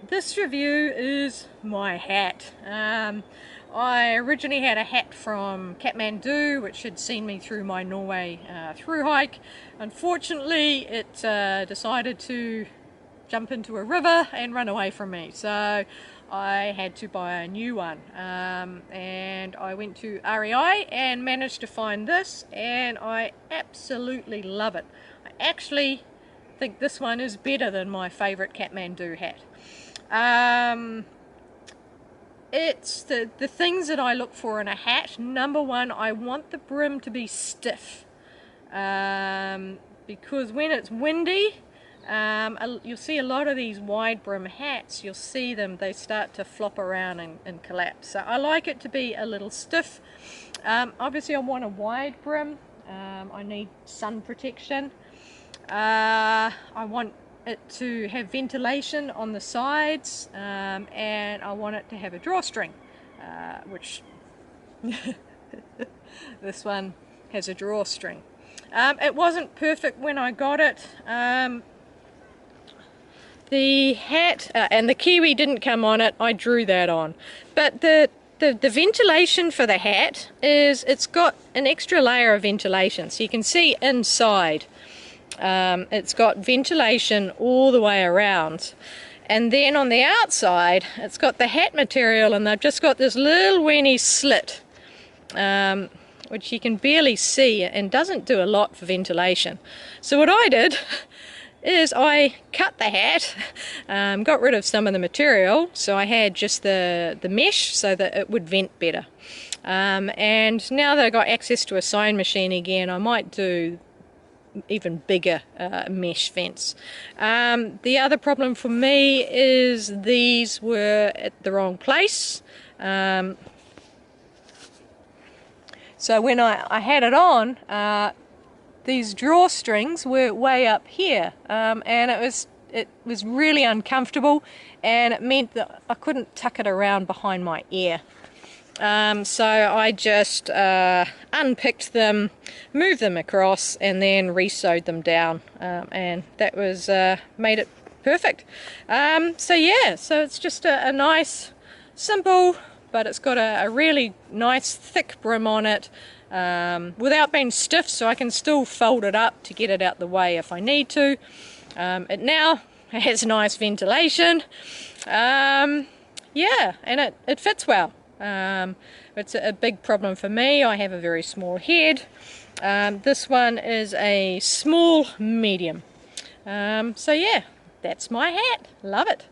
This review is my hat. I originally had a hat from Kathmandu, which had seen me through my Norway through hike. Unfortunately, it decided to jump into a river and run away from me, so I had to buy a new one. And I went to REI and managed to find this, and I absolutely love it. I actually think this one is better than my favorite Kathmandu hat. It's the things that I look for in a hat. Number one, I want the brim to be stiff, because when it's windy, you'll see a lot of these wide brim hats, you'll see them, they start to flop around and collapse. So I like it to be a little stiff. Obviously I want a wide brim. I need sun protection. I want it to have ventilation on the sides, and I want it to have a drawstring, which this one has a drawstring. It wasn't perfect when I got it. The hat and the kiwi didn't come on it. I drew that on, but the ventilation for the hat is, it's got an extra layer of ventilation, so you can see inside. It's got ventilation all the way around, and then on the outside it's got the hat material, and they've just got this little weeny slit, which you can barely see and doesn't do a lot for ventilation. So what I did is I cut the hat, got rid of some of the material, so I had just the mesh so that it would vent better. And now that I've got access to a sewing machine again, I might do even bigger mesh vents. The other problem for me is these were at the wrong place. So when I had it on, these drawstrings were way up here, and it was really uncomfortable, and it meant that I couldn't tuck it around behind my ear. So I just unpicked them, moved them across, and then re-sewed them down, and that was made it perfect. So yeah, so it's just a nice, simple, but it's got a really nice thick brim on it, without being stiff, so I can still fold it up to get it out the way if I need to. It now has nice ventilation, yeah, and it fits well. It's a big problem for me. I have a very small head. This one is a small medium. So yeah, that's my hat. Love it.